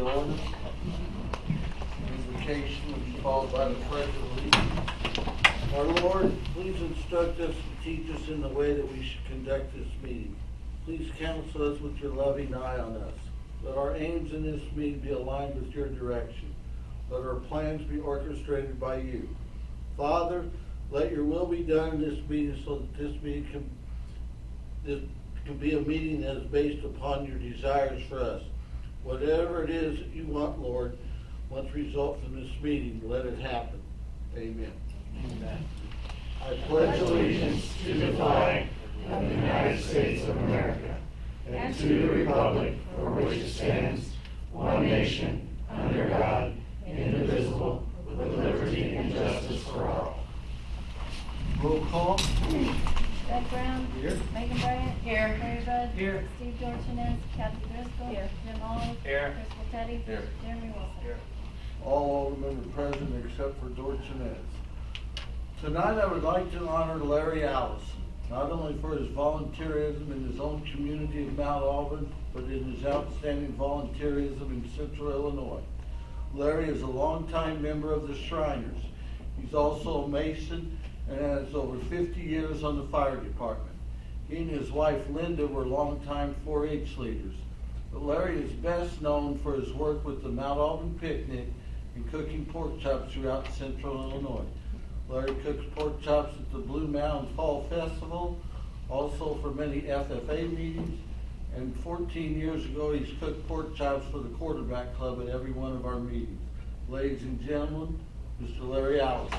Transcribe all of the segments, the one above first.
the ordinance. Invocation will be followed by the pledge of allegiance. Our Lord, please instruct us and teach us in the way that we should conduct this meeting. Please counsel us with your loving eye on us. Let our aims in this meeting be aligned with your direction. Let our plans be orchestrated by you. Father, let your will be done in this meeting so that this meeting can be a meeting that is based upon your desires for us. Whatever it is that you want, Lord, once result from this meeting, let it happen. Amen. Amen. I pledge allegiance to the flag of the United States of America and to the republic for which it stands, one nation, under God, indivisible, with liberty and justice for all. Roll call. Doug Brown. Here. Megan Bryant. Here. Larry Bud. Here. Steve Dorchenez. Kathy Driscoll. Here. Jim Olive. Here. Crystal Teddy. Here. Jeremy Wilson. Here. All aldermen are present except for Dorchenez. Tonight I would like to honor Larry Allison, not only for his volunteerism in his own community of Mount Auburn, but in his outstanding volunteerism in Central Illinois. Larry is a longtime member of the Shriners. He's also a Mason and has over 50 years on the fire department. He and his wife Linda were longtime 4-H leaders. But Larry is best known for his work with the Mount Auburn Picnic and cooking pork chops throughout Central Illinois. Larry cooks pork chops at the Blue Mountain Fall Festival, also for many FFA meetings, and 14 years ago he's cooked pork chops for the quarterback club at every one of our meetings. Ladies and gentlemen, Mr. Larry Allison.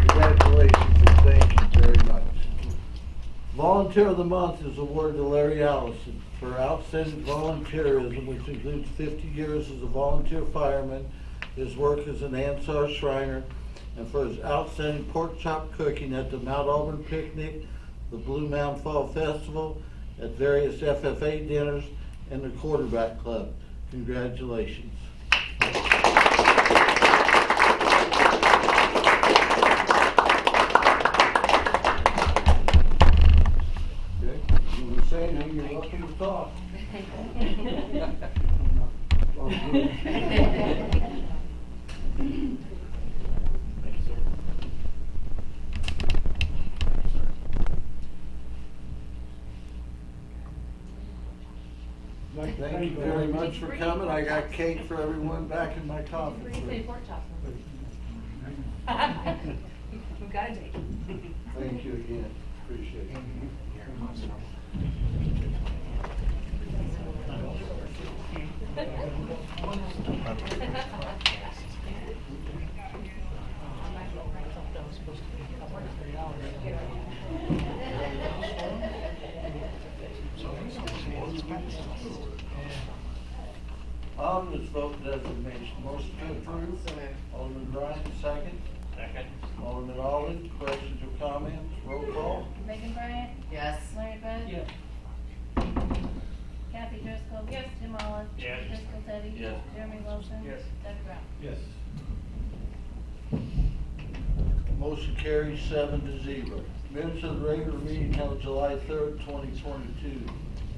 Congratulations and thank you very much. Volunteer of the Month is awarded to Larry Allison for outstanding volunteerism, which includes 50 years as a volunteer fireman, his work as an Ansar Shriner, and for his outstanding pork chop cooking at the Mount Auburn Picnic, the Blue Mountain Fall Festival, at various FFA dinners, and the Quarterback Club. Congratulations. You were saying you're welcome to talk. Thank you very much for coming. I got cake for everyone back in my conference room. Pork chops. We've got a date. Thank you again. Appreciate it. Omnibus vote designation. Motion to approve. Alderman Bryant, second. Second. Alderman Alden, questions or comments? Roll call. Megan Bryant. Yes. Larry Bud. Yes. Kathy Driscoll. Yes. Jim Olive. Yes. Crystal Teddy. Yes. Jeremy Wilson. Yes. Doug Brown. Yes. Motion carries 7-0. Minutes of the regular meeting held July 3rd, 2022.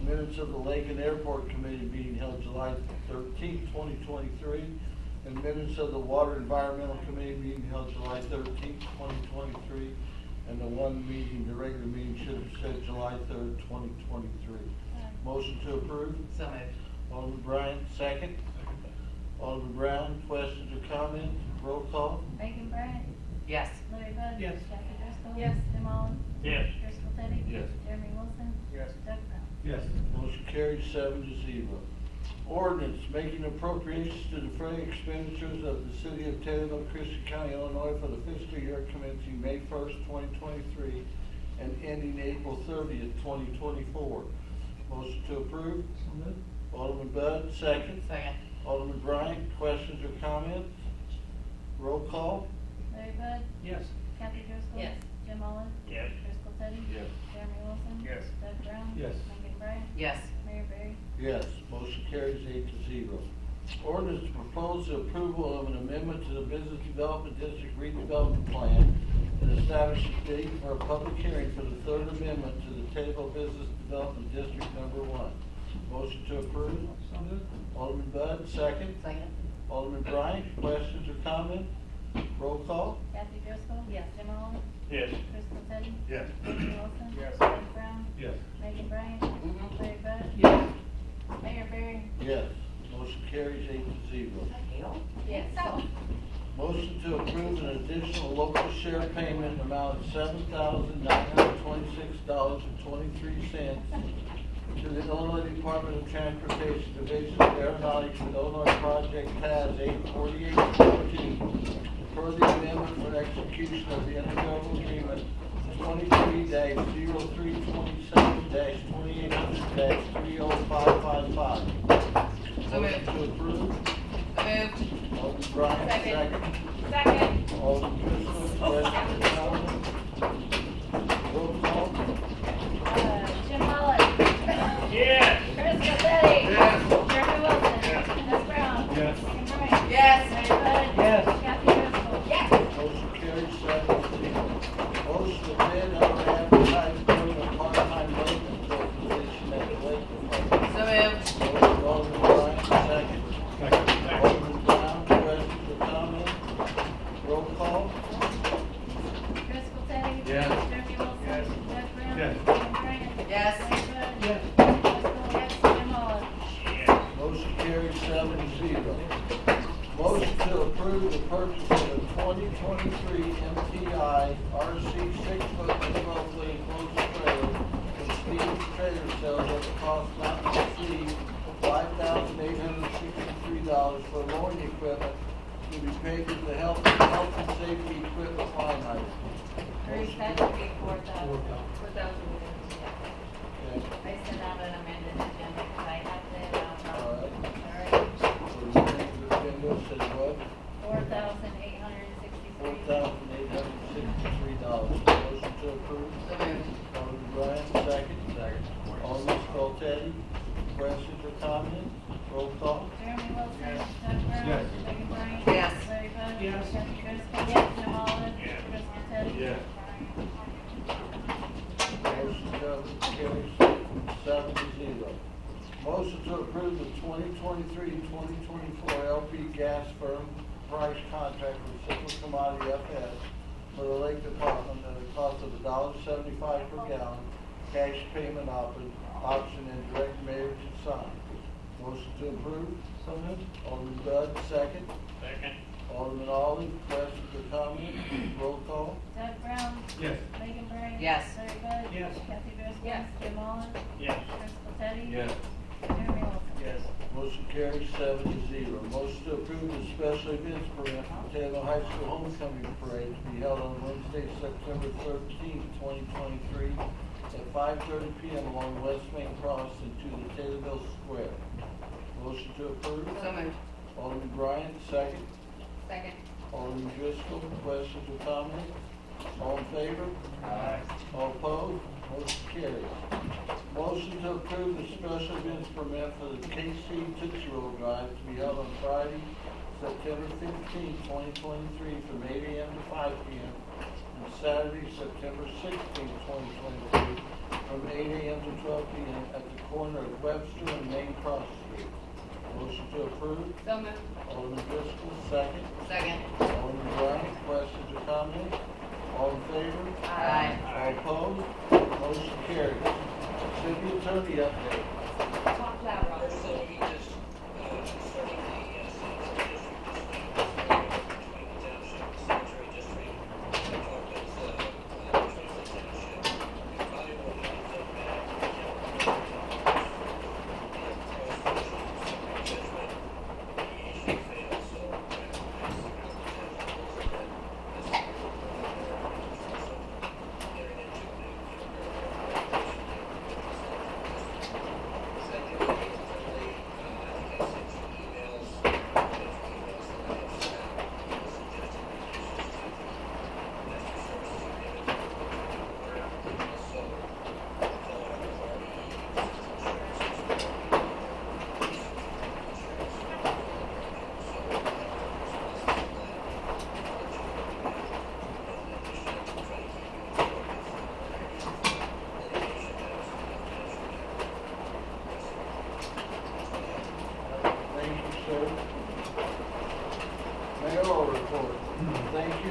Minutes of the Lake and Airport Committee meeting held July 13th, 2023. And minutes of the Water Environmental Committee meeting held July 13th, 2023. And the one meeting, the regular meeting should have said July 3rd, 2023. Motion to approve. So moved. Alderman Bryant, second. Alderman Brown, questions or comments? Roll call. Megan Bryant. Yes. Larry Bud. Yes. Kathy Driscoll. Yes. Jim Olive. Yes. Crystal Teddy. Yes. Jeremy Wilson. Yes. Doug Brown. Yes. Motion carries 7-0. Ordinance making appropriations to Defray expenditures of the city of Taylorville, Christian County, Illinois for the fiscal year commencing May 1st, 2023 and ending April 30th, 2024. Motion to approve. Alderman Bud, second. Second. Alderman Bryant, questions or comments? Roll call. Larry Bud. Yes. Kathy Driscoll. Yes. Jim Olive. Yes. Crystal Teddy. Yes. Jeremy Wilson. Yes. Doug Brown. Yes. Megan Bryant. Yes. Mayor Barry. Yes, motion carries 8-0. Ordinance to propose the approval of an amendment to the Business Development District redevelopment plan and establish a date for a public hearing for the third amendment to the Taylorville Business Development District number 1. Motion to approve. So moved. Alderman Bud, second. Second. Alderman Bryant, questions or comments? Roll call. Kathy Driscoll. Yes. Jim Olive. Yes. Crystal Teddy. Yes. Randy Wilson. Yes. Doug Brown. Yes. Megan Bryan. Larry Bud. Yes. Mayor Barry. Yes. Motion carries 8-0. Yes. Motion to approve an additional local share payment amount of $7,926.23 to the Illinois Department of Transportation Division of Aeronautics and Illinois Project TAS 84814 for the amendment for execution of the intergovernmental agreement 23-0327-2800-30555. So moved. Motion to approve. Moved. Alderman Bryant, Second. second. Second. Alderman Driscoll, questions or comments? Roll call. Jim Olive. Yes. Crystal Teddy. Yes. Jeremy Wilson. Yes. Doug Brown. Yes. Megan Bryan. Yes. Larry Bud. Yes. Kathy Driscoll. Yes. Motion carries 7-0. Motion to bid out of advertised filling a part-time labor position at the Lake Department. So moved. Motion, Alderman Bryant, second. Second. Alderman Brown, questions or comments? Roll call. Crystal Teddy. Yes. Jeremy Wilson. Yes. Doug Brown. Yes. Megan Bryan. Yes. Larry Bud. Yes. Yes. Jim Olive. Motion carries 7-0. Motion to approve the purchase of a 2023 MTI RC 6-foot and 12-foot enclosed trailer from Stevens Trailer Sales at the cost not to exceed $5,863 for mowing equipment to be paid to the health and safety equipment line item. Bruce, that would be 4,000. 4,000. Okay. I sent out an amended agenda because I had the, All right. alright, So the agenda says what? $4,863. $4,863. Motion to approve. So moved. Alderman Bryant, second. Second. Alderman Skoltedi, questions or comments? Roll call. Jeremy Wilson. Yes. Doug Brown. Yes. Megan Bryan. Yes. Larry Bud. Yes. Kathy Driscoll. Yes. Jim Olive. Yes. Crystal Teddy. Yes. Motion carries 7-0. Motion to approve the 2023-2024 LP gas firm price contract with Fiscal Commodity FS for the Lake Department at a cost of $1.75 per gallon, cash payment option and direct mayor to sign. Motion to approve. So moved. Alderman Bud, second. Second. Alderman Olive, questions or comments? Roll call. Doug Brown. Yes. Megan Bryan. Yes. Larry Bud. Yes. Kathy Driscoll. Yes. Jim Olive. Yes. Crystal Teddy. Yes. Jeremy Wilson. Yes. Motion carries 7-0. Motion to approve the special events permit for Taylor High School Homecoming Parade to be held on Wednesday, September 13th, 2023 at 5:30 p.m. along West Main Cross into the Taylorville Square. Motion to approve. So moved. Alderman Bryant, second. Second. Alderman Driscoll, questions or comments? All in favor? Aye. All opposed? Motion carries. Motion to approve the special events permit for the KC Tootsie Roll Drive to be held on Friday, September 15th, 2023 from 8 a.m. to 5 p.m. and Saturday, September 16th, 2023 from 8 a.m. to 12 p.m. at the corner of Webster and Main Cross Street. Motion to approve. So moved. Alderman Driscoll, second. Second. Alderman Bryant, questions or comments? All in favor? Aye. All opposed? Motion carries. City Attorney update. Talk loud, Robert. So we just, starting the, between the township, cemetery district, I talked with, Tracy Township, we probably will have them back, judgment, mediation failed, so we're going to pass the getting into the,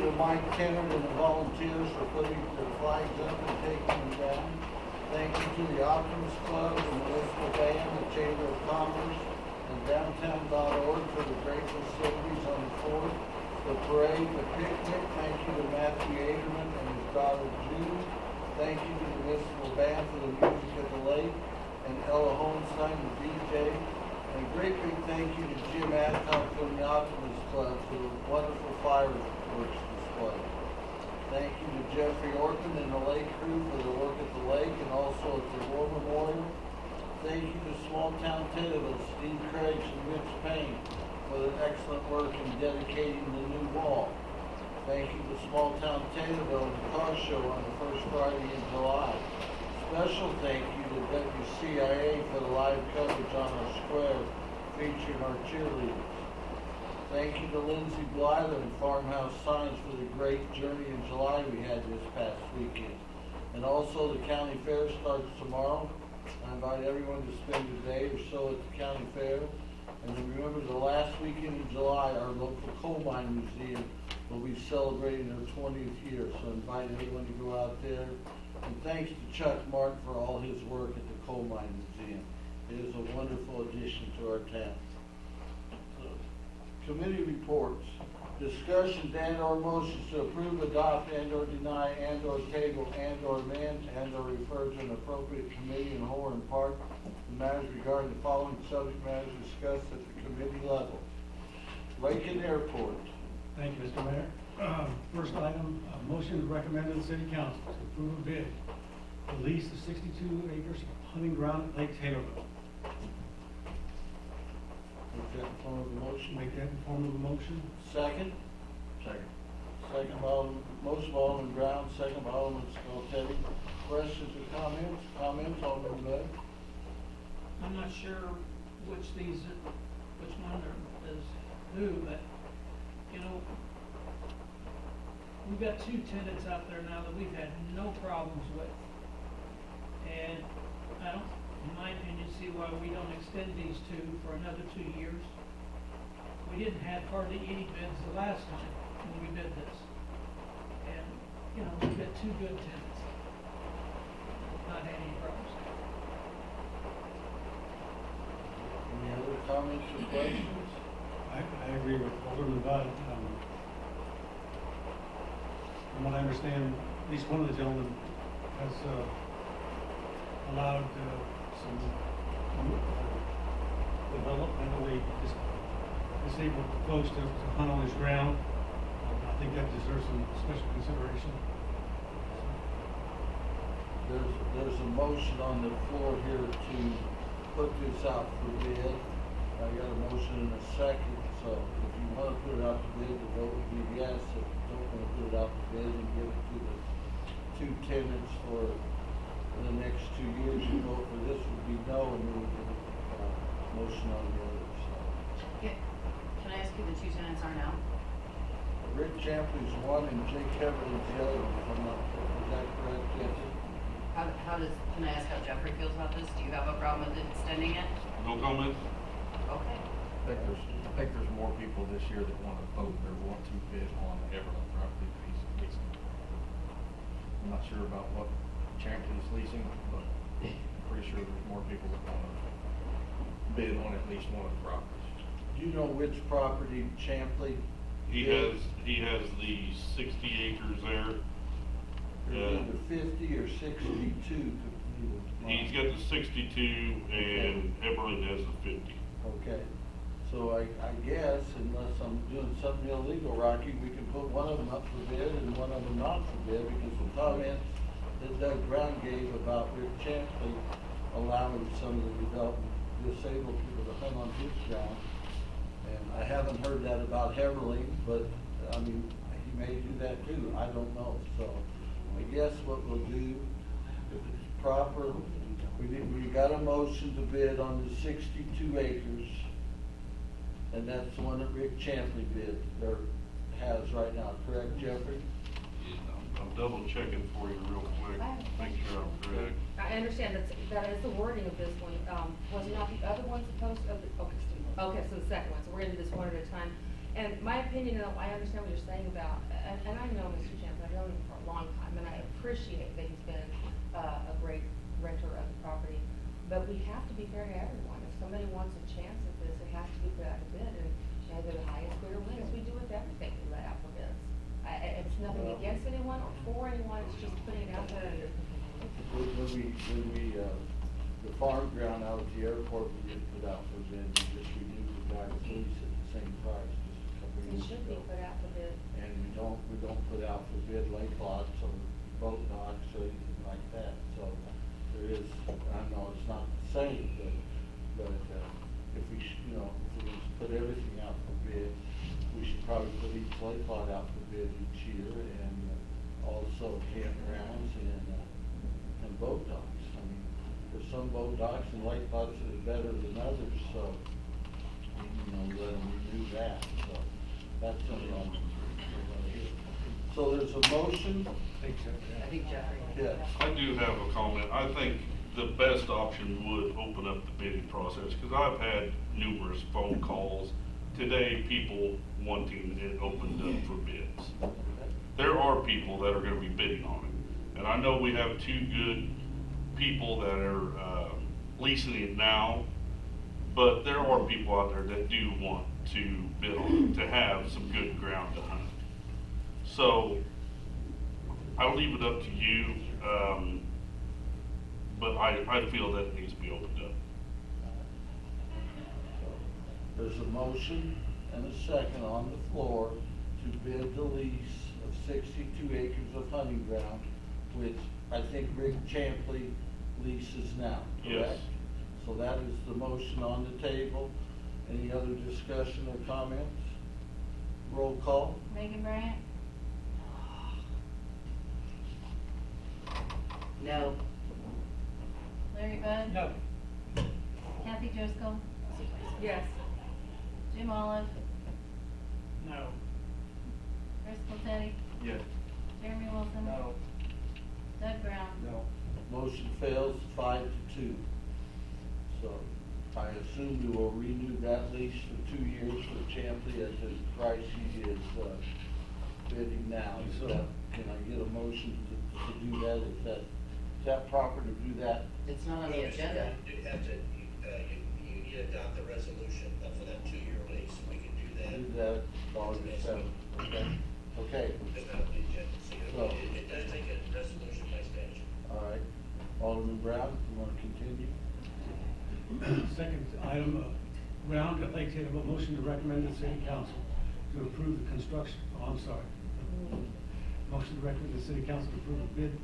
to Mike Tennant and the volunteers for putting their flags up and taking them down. Thank you to the Optimist Club, the Municipal Band, the Chamber of Commerce, and Downtown.org for the great facilities on the 4th. The parade, the picnic, thank you to Matthew Aderman and his daughter Jude. Thank you to the Municipal Band for the music at the lake, and Ella Holmstein, the DJ. And a great big thank you to Jim Adcock from the Optimist Club for the wonderful fireworks display. Thank you to Jeffrey Orton and the lake crew for their work at the lake and also at the War Memorial. Thank you to Small Town Taylorville, Steve Craigs and Rich Payne for their excellent work in dedicating the new wall. Thank you to Small Town Taylorville and the car show on the first Friday in July. Special thank you to WCIA for the live coverage on our square featuring our cheerleaders. Thank you to Lindsay Blyther and Farmhouse Signs for the great journey in July we had this past weekend. And also the county fair starts tomorrow. I invite everyone to spend a day or so at the county fair. And then remember, the last weekend in July, our local coal mine museum will be celebrating their 20th year. So I invite everyone to go out there. And thanks to Chuck Martin for all his work at the Coal Mine Museum. It is a wonderful addition to our town. So, committee reports. Discussions and/or motions to approve, adopt, and/or deny, and/or table, and/or amend, and/or refer to an appropriate committee in whole or in part the matters regarding the following subject matters discussed at the committee level. Lake and Airport. Thank you, Mr. Mayor. First item, a motion to recommend to the city council to approve a bid to lease the 62 acres of hunting ground at Lake Taylorville. Make that in form of a motion. Make that in form of a motion. Second? Second. Second by motion by Alderman Brown, second by Alderman Skoltedi. Questions or comments? Comments, Alderman Webb? I'm not sure which one is who, but, you know, we've got two tenants out there now that we've had no problems with. And I don't, in my opinion, see why we don't extend these two for another 2 years. We didn't have hardly any bids the last time when we did this. And, you know, we've got two good tenants. Not had any problems. Any other comments or questions? I agree with Alderman Bud. From what I understand, at least one of the gentlemen has allowed some developmentally disabled folks to hunt on his ground. I think that deserves some special consideration. There's a motion on the floor here to put this out for bid. I got a motion and a second, so if you want to put it out to bid, the vote would be yes. If you don't want to put it out to bid and give it to the two tenants for the next 2 years, you vote for this would be no, and then we give it motion on the other side. Yeah. Can I ask who the two tenants are now? Rick Champley's one and Jake Heberlin's the other one, if I'm not, is that correct, Jesse? Can I ask how Jeffrey feels about this? Do you have a problem with extending it? No comment? Okay. I think there's more people this year that want to vote or want to bid on Everland property that he's leasing. I'm not sure about what Champion's leasing, but I'm pretty sure there's more people that want to bid on at least one of the properties. Do you know which property Champley? He has the 60 acres there. Either 50 or 62. He's got the 62 and Everland has the 50. Okay, so I guess unless I'm doing something illegal, Rocky, we can put one of them up for bid and one of them not for bid, because the comments that Doug Brown gave about Rick Champley allowing some of the disabled people to hunt on his ground. And I haven't heard that about Heberling, but I mean, he may do that too, I don't know. So I guess what we'll do, if it's proper, we got a motion to bid on the 62 acres, and that's the one that Rick Champley bid, or has right now, correct, Jeffrey? I'm double checking for you real quick, make sure I'm correct. I understand that is the wording of this one. Was not the other one supposed to, okay, so the second one, so we're gonna do this one at a time. And my opinion, I understand what you're saying about, and I know Mr. Chancellor, I've known him for a long time, and I appreciate that he's been a great renter of the property. But we have to be fair to everyone. If somebody wants a chance at this, it has to be put out to bid, and either the highest bidder wins. We do with everything we let out for bids. It's nothing against anyone or for anyone, it's just putting it out there. The farm ground out at the airport, we did put out for bid, we just renewed the guy's lease at the same price just a couple of It years should be ago. put out for bid. And we don't put out for bid lake lots or boat docks or anything like that, so there is, I know it's not the same, but if we should, if we just put everything out for bid, we should probably put each lake lot out for bid each year, and also campgrounds and boat docks. I mean, there's some boat docks and lake lots that are better than others, so, we let them renew that, so that's something on here. So there's a motion. I think Jeffrey. Yeah. I do have a comment. I think the best option would open up the bidding process, because I've had numerous phone calls today, people wanting it opened up for bids. There are people that are gonna be bidding on it, and I know we have two good people that are leasing it now, but there are people out there that do want to bid on it, to have some good ground to hunt. So, I'll leave it up to you, but I feel that it needs to be opened up. There's a motion and a second on the floor to bid the lease of 62 acres of hunting ground, which I think Rick Champley leases now, correct? Yes. So that is the motion on the table. Any other discussion or comments? Roll call. Megan Bryant, No. Larry Bud. No. Kathy Driscoll, Yes. Jim Olive, No. Chris Teddy, Yes. Jeremy Wilson. Doug Brown. No. Motion fails 5-2. So I assume we will renew that lease for 2 years for Champley at the price he is bidding now. So can I get a motion to do that? Is that proper to do that? It's not on the agenda. You have to, you need to adopt the resolution for that 2-year lease, we can do that. Do that August 7th, okay? Okay, It's not on the agenda, so So- it does take a resolution by statute. all right. Alderman Brown, you want to continue? Second item, round at Lake Taylorville, motion to recommend to the city council to approve the construction, motion to recommend the city council to approve a bid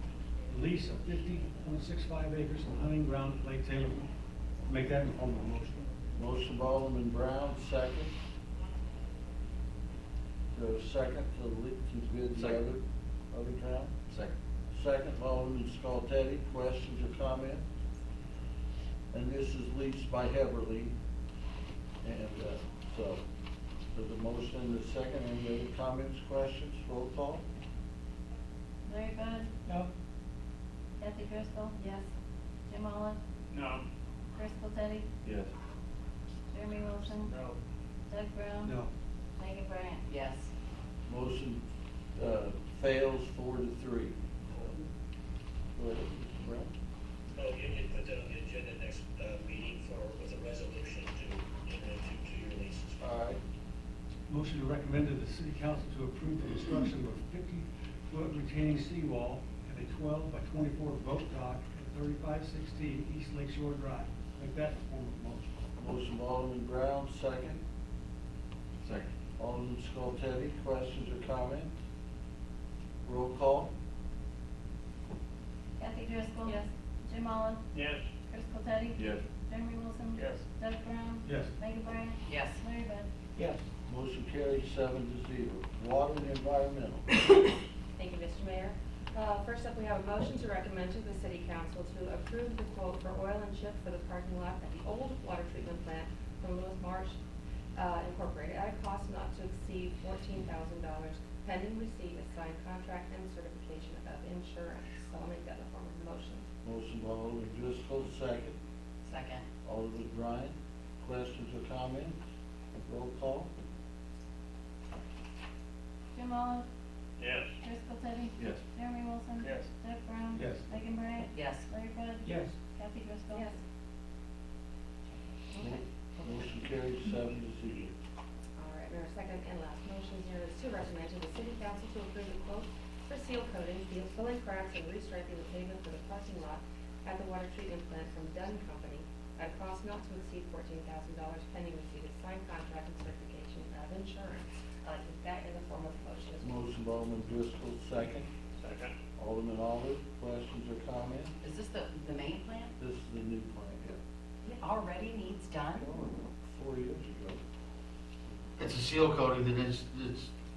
lease of 50.65 acres of hunting ground at Lake Taylorville. Make that in form of a motion. Motion by Alderman Brown, second. Is there a second to bid the other ground? Second. Second by Alderman Skoltedi. Questions or comments? And this is leased by Heberly. And so there's a motion and a second. Any other comments, questions? Roll call. Larry Bud, No. Kathy Driscoll. Yes. Jim Olive, No. Chris Teddy, Yes. Jeremy Wilson. No. Doug Brown. No. Megan Bryant. Yes. Motion fails 4-3. Go ahead, Mr. Brown. Oh, you put that on the agenda next meeting with a resolution to, two-year leases. All right. Motion to recommend to the city council to approve the construction of a 50-foot retaining seawall and a 12 by 24 boat dock at 3516 East Lake Shore Drive. Make that in form of a motion. Motion by Alderman Brown, second. Second. Alderman Skoltedi. Questions or comments? Roll call. Kathy Driscoll. Yes. Jim Olive, Yes. Chris Teddy. Yes. Jeremy Wilson. Yes. Doug Brown. Yes. Megan Bryant. Yes. Larry Bud. Yes. Motion carries 7-0. Water and environmental. Thank you, Mr. Mayor. First up, we have a motion to recommend to the city council to approve the quote for oil and chip for the parking lot at the old water treatment plant from Lewis Marsh Incorporated at a cost not to exceed $14,000 pending receipt of signed contract and certification of insurance. So I'll make that in the form of a motion. Motion by Alderman Driscoll, second. Second. Alderman Bryant. Questions or comments? Roll call. Jim Olive, Yes. Driscoll Teddy, Yes. Jeremy Wilson. Yes. Doug Brown. Yes. Megan Bryan. Yes. Larry Bud. Yes. Kathy Driscoll. Yes. Okay. Motion carries 7-0. All right, and our second and last motion here is to recommend to the city council to approve a quote for seal coating, filling cracks, and restriping the pavement for the parking lot at the water treatment plant from Dunn Company at a cost not to exceed $14,000 pending receipt of signed contract and certification of insurance. I'd like to put that in the form of a motion as well. Motion by Alderman Driscoll, second. Second. Alderman Olive, questions or comments? Is this the main plant? This is the new plan, yeah. It already needs done? 4 years ago. It's a seal coating that it's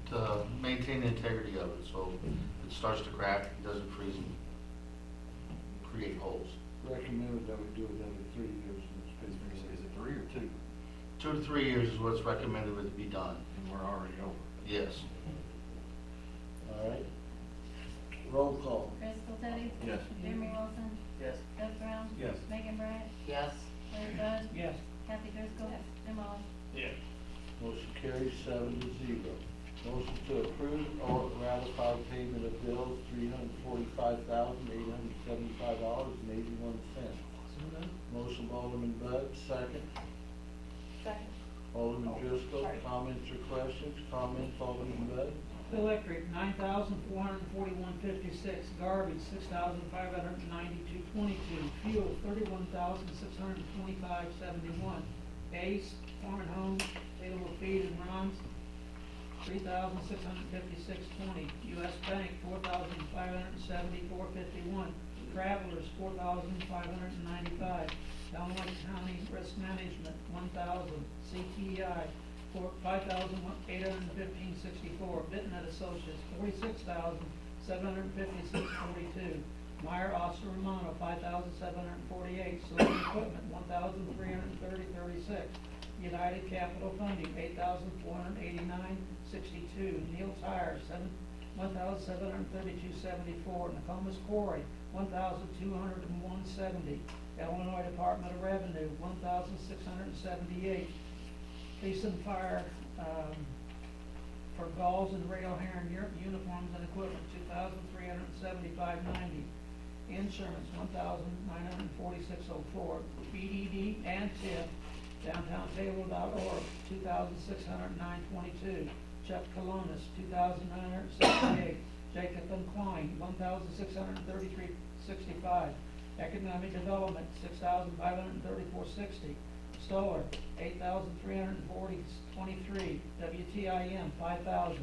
to maintain the integrity of it, so it starts to crack, it doesn't freeze and create holes. Recommended that we do it every 3 years in this business. Is it 3 or 2? 2 to 3 years is what's recommended to be done. And we're already over. Yes. All right. Roll call. Driscoll Teddy. Yes. Jeremy Wilson. Yes. Doug Brown. Yes. Megan Bryan. Yes. Larry Bud. Yes. Kathy Driscoll. Yes. Jim Olive. Yes. Motion carries 7-0. Motion to approve or ratify payment of bills, $345,875.81. Motion by Alderman Bud, second. Second. Alderman Driscoll, sorry. comments or questions? Comments, Alderman Bud? Electric, $9,441.56. Garbage, $6,592.22. Fuel, $31,625.71. Base, farm and home, Taylorville feed and runs, $3,656.20. U.S. Bank, $4,574.51. Travelers, $4,595. Illinois County Risk Management, $1,000. CTI, $5,815.64. Bitnet Associates, $46,756.42. Meyer Oscar Romano, $5,748. Saloon Equipment, $1,330.36. United Capital Funding, $8,489.62. Neal Tires, $1,732.74. Nokomis Quarry, $1,201.70. Illinois Department of Revenue, $1,678. Police and Fire, for Gauls and Rail Heron uniforms and equipment, $2,375.90. Insurance, $1,946.04. BDD and TIP, DowntownTable.org, $2,609.22. Chuck Colonis, $2,968. Jacob and Klein, $1,633.65. Economic Development, $6,534.60. Stoller, $8,340.23. WTIM, $5,000.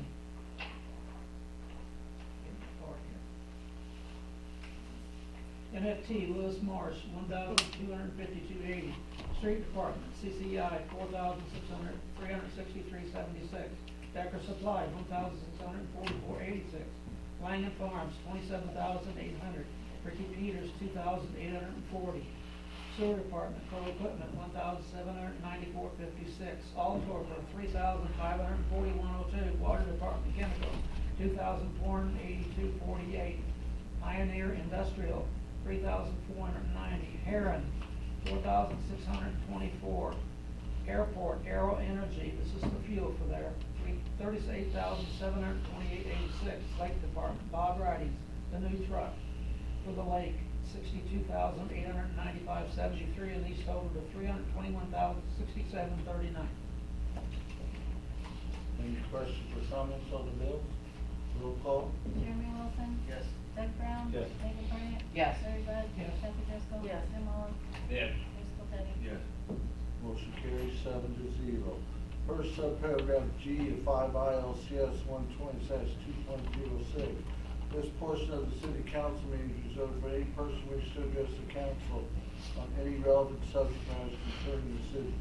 NFT, Lewis Marsh, $1,252.80. Street Department, CCI, $4,363.76. Decker Supply, $1,644.86. Langham Farms, $27,800. Ricky Peters, $2,840. Sewer Department, Pro Equipment, $1,794.56. Altorfer, $3,541.02. Water Department Chemicals, $2,482.48. Pioneer Industrial, $3,490. Heron, $4,624. Airport, Aero Energy, this is the fuel for there, $38,728.86. Lake Department, Bob Writings, the new truck for the lake, $62,895.73, and these total to $321,067.39. Any questions or comments on the bills? Roll call. Jeremy Wilson. Yes. Doug Brown. Yes. Megan Bryan. Yes. Larry Bud. Yes. Kathy Driscoll. Yes. Jim Olive. Yes. Driscoll Teddy. Yes. Motion carries 7-0. First subparagraph G of 5 ILCS 120-2.06. This portion of the city council meeting is reserved for any person wishing to address the council on any relevant subject matters concerning the city.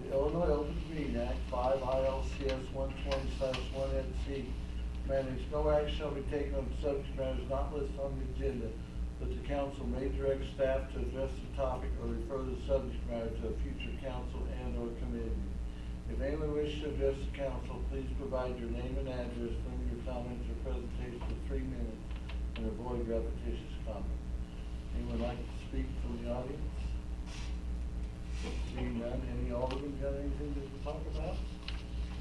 The Illinois Open Meeting Act 5 ILCS 120-1 mandates no action shall be taken on subject matters not listed on the agenda, but the council may direct staff to address the topic or refer the subject matter to a future council and or committee. If anyone wishes to address the council, please provide your name and address, limit your comments or presentation to 3 minutes, and avoid repetitious comments. Anyone like to speak from the audience? Seeing none, any alderman got anything to talk about?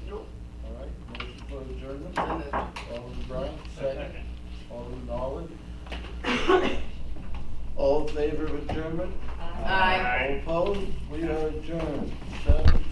Nope. All right, motion for adjournment. So moved. All in favor of adjournment? Aye. All opposed? We are adjourned, 7:00.